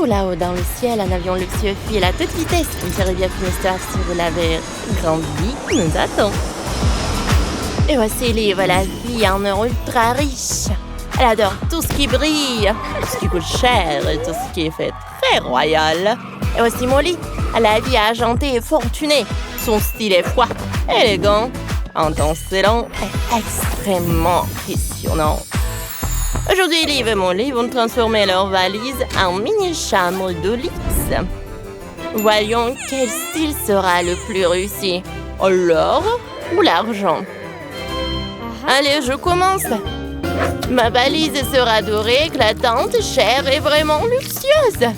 Oh, là-haut dans le ciel, un avion luxueux file à toute vitesse. Une série bien funeste si vous l'avez grandi nous attend. Et voici Liv, la fille en or ultra riche. Elle adore tout ce qui brille, tout ce qui coûte cher et tout ce qui est fait très royal. Et voici Molly, la vie argentée et fortunée. Son style est froid, élégant, intensément et extrêmement impressionnant. Aujourd'hui, Liv et Molly vont transformer leur valise en mini-chambre de luxe. Voyons quel style sera le plus réussi, l'or ou l'argent. Allez, je commence. Ma valise sera dorée, éclatante, chère et vraiment luxueuse.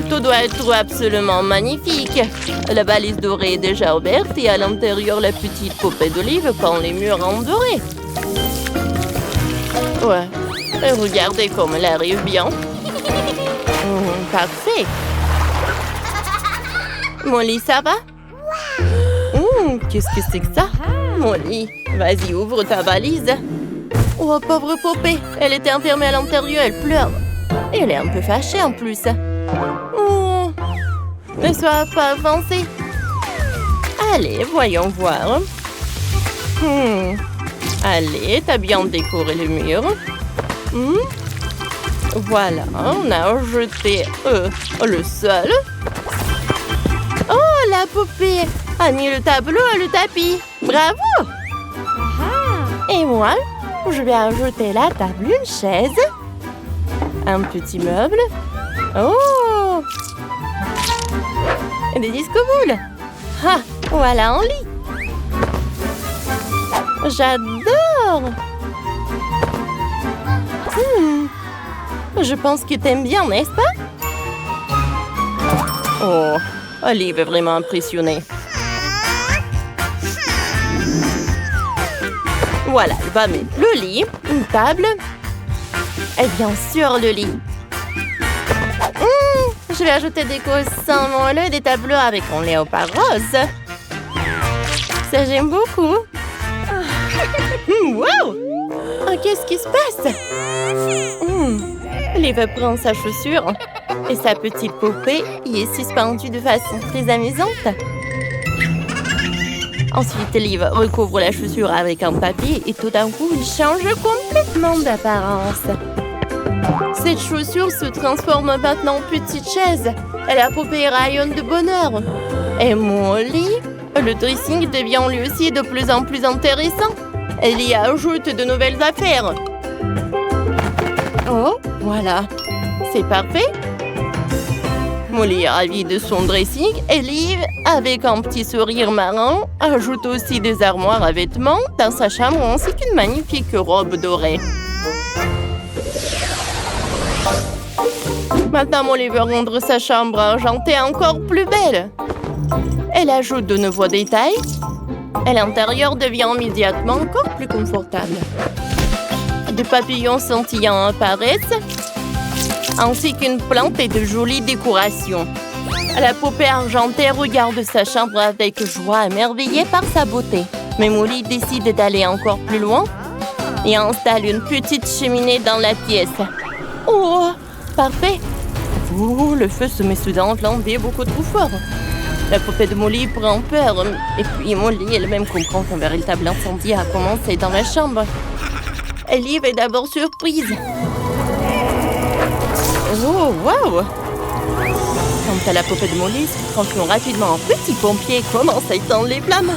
Tout doit être absolument magnifique. La valise dorée est déjà ouverte et à l'intérieur, la petite poupée d'Olive peint les murs en doré. Ouais, et regardez comme elle arrive bien. Parfait. Molly, ça va? Qu'est-ce que c'est que ça? Molly, vas-y, ouvre ta valise. Oh, pauvre poupée, elle était enfermée à l'intérieur, elle pleure. Et elle est un peu fâchée en plus. Oh, ne sois pas avancée. Allez, voyons voir. Allez, t'as bien décoré le mur. Voilà, on a jeté le sol. Oh, la poupée a mis le tableau à le tapis. Bravo! Et moi, je vais ajouter la table, une chaise, un petit meuble. Oh! Et des disco-boules. Ah, voilà un lit. J'adore! Je pense que t'aimes bien, n'est-ce pas? Oh, Olive est vraiment impressionnée. Voilà, elle va mettre le lit, une table et bien sûr le lit. Je vais ajouter des coussins moelleux et des tableaux avec un léopard rose. Ça, j'aime beaucoup. Wow! Oh, qu'est-ce qui se passe? Liv prend sa chaussure et sa petite poupée y est suspendue de façon très amusante. Ensuite, Liv recouvre la chaussure avec un papier et tout d'un coup, il change complètement d'apparence. Cette chaussure se transforme maintenant en petite chaise et la poupée rayonne de bonheur. Et Molly, le dressing devient lui aussi de plus en plus intéressant. Elle y ajoute de nouvelles affaires. Oh, voilà. C'est parfait. Molly est ravie de son dressing et Liv, avec un petit sourire marrant, ajoute aussi des armoires à vêtements dans sa chambre ainsi qu'une magnifique robe dorée. Maintenant, Molly veut rendre sa chambre argentée encore plus belle. Elle ajoute de nouveaux détails et l'intérieur devient immédiatement encore plus confortable. Des papillons scintillants apparaissent, ainsi qu'une plante et de jolies décorations. La poupée argentée regarde sa chambre avec joie, émerveillée par sa beauté. Mais Molly décide d'aller encore plus loin et installe une petite cheminée dans la pièce. Oh, parfait! Oh, le feu se met soudain à flamber beaucoup trop fort. La poupée de Molly prend peur. Et puis Molly elle-même comprend qu'un véritable incendie a commencé dans la chambre. Liv est d'abord surprise. Oh, wow! Quant à la poupée de Molly, se transforme rapidement en petit pompier et commence à éteindre les flammes.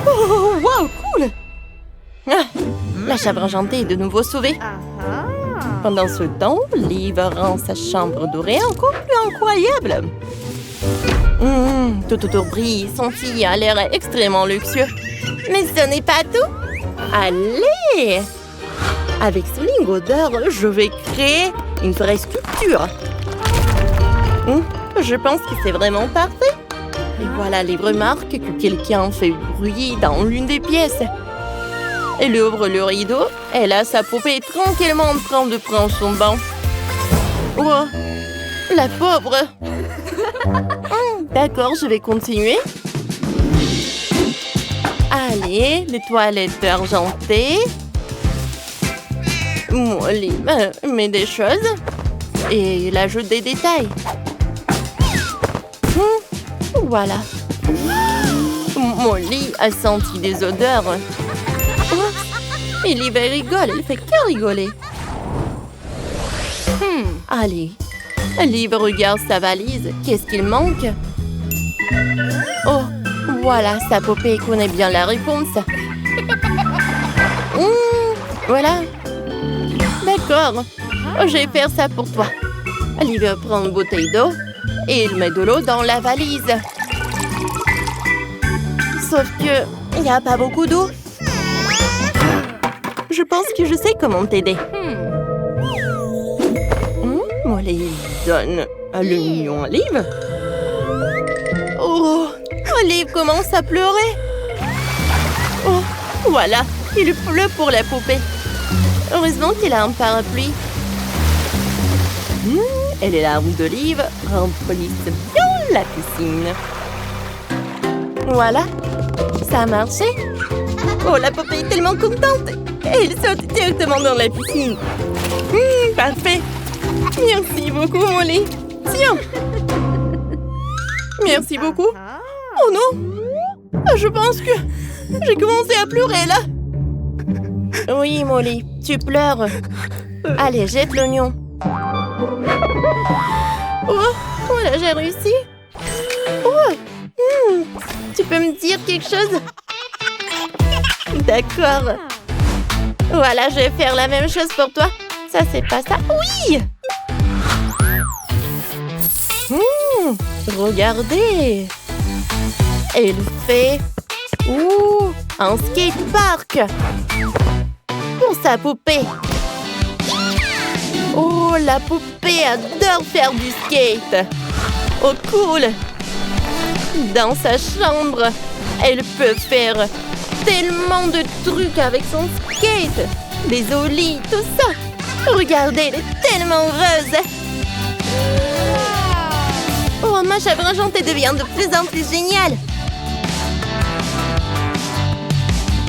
Oh, wow, cool! Ah, la chambre argentée est de nouveau sauvée. Pendant ce temps, Liv rend sa chambre dorée encore plus incroyable. Tout autour brille, scintille, a l'air extrêmement luxueux. Mais ce n'est pas tout. Allez! Avec ce lingot d'or, je vais créer une vraie sculpture. Je pense que c'est vraiment parfait. Et voilà, Liv remarque que quelqu'un fait bruit dans l'une des pièces. Elle ouvre le rideau et là, sa poupée est tranquillement en train de prendre son bain. Oh, la pauvre! D'accord, je vais continuer. Allez, les toilettes argentées. Molly, mets des choses. Et il ajoute des détails. Voilà. Molly a senti des odeurs. Oh, et Liv rigole, elle fait que rigoler. Allez. Liv regarde sa valise. Qu'est-ce qu'il manque? Oh, voilà, sa poupée connaît bien la réponse. Voilà. D'accord. Je vais faire ça pour toi. Liv prend une bouteille d'eau et il met de l'eau dans la valise. Sauf que il n'y a pas beaucoup d'eau. Je pense que je sais comment t'aider. Molly donne l'union à Liv. Oh, Liv commence à pleurer. Oh, voilà, il pleut pour la poupée. Heureusement qu'il a un parapluie. Et les larmes de Liv remplissent bien la piscine. Voilà, ça a marché. Oh, la poupée est tellement contente. Et elle saute directement dans la piscine. Parfait. Merci beaucoup, Molly. Tiens. Merci beaucoup. Oh non. Je pense que j'ai commencé à pleurer, là. Oui, Molly, tu pleures. Allez, jette l'oignon. Oh, voilà, j'ai réussi. Oh, tu peux me dire quelque chose? D'accord. Voilà, je vais faire la même chose pour toi. Ça, c'est pas ça. Oui! Regardez. Elle fait... un skatepark. Pour sa poupée. Oh, la poupée adore faire du skate. Oh, cool. Dans sa chambre, elle peut faire tellement de trucs avec son skate. Des ollies, tout ça. Regardez, elle est tellement heureuse. Oh, ma chèvre enchantée devient de plus en plus géniale.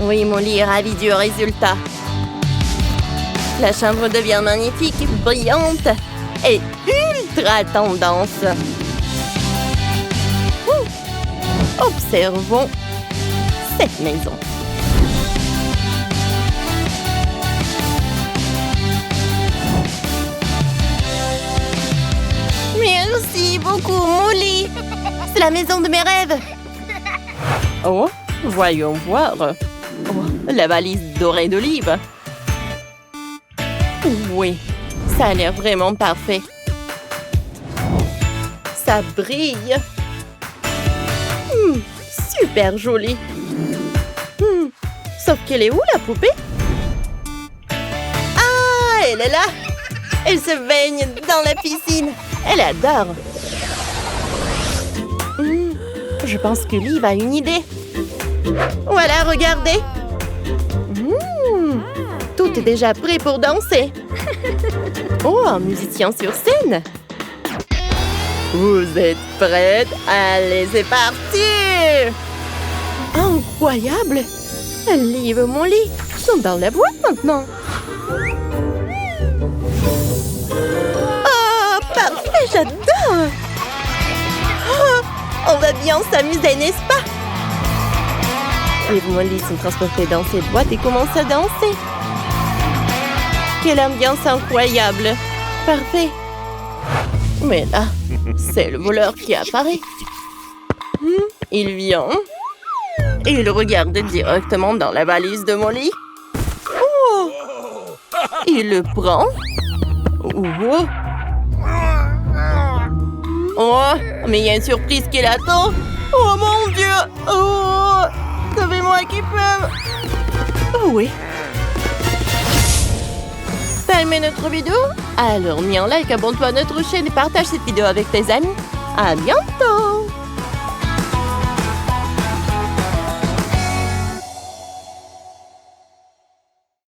Oui, Molly est ravie du résultat. La chambre devient magnifique, brillante et ultra tendance. Observons cette maison. Merci beaucoup, Molly. C'est la maison de mes rêves. Oh, voyons voir. Oh, la valise dorée d'Olive. Oui, ça a l'air vraiment parfait. Ça brille. Super joli. Sauf qu'elle est où, la poupée? Ah, elle est là. Elle se baigne dans la piscine. Elle adore. Je pense que Liv a une idée. Voilà, regardez. Tout est déjà prêt pour danser. Oh, un musicien sur scène. Vous êtes prêtes? Allez, c'est parti! Incroyable! Liv et Molly sont dans la boîte maintenant. Oh, parfait, j'adore! Oh, on va bien s'amuser, n'est-ce pas? Liv et Molly sont transportés dans cette boîte et commencent à danser. Quelle ambiance incroyable! Parfait! Mais là, c'est le voleur qui apparaît. Il vient. Et il regarde directement dans la valise de Molly. Oh! Il le prend. Oh! Oh! Mais il y a une surprise qui l'attend. Oh mon Dieu! Oh! Sauvez-moi qui peut! Oh oui! T'as aimé notre vidéo? Alors mets un like, abonne-toi à notre chaîne et partage cette vidéo avec tes amis. À bientôt!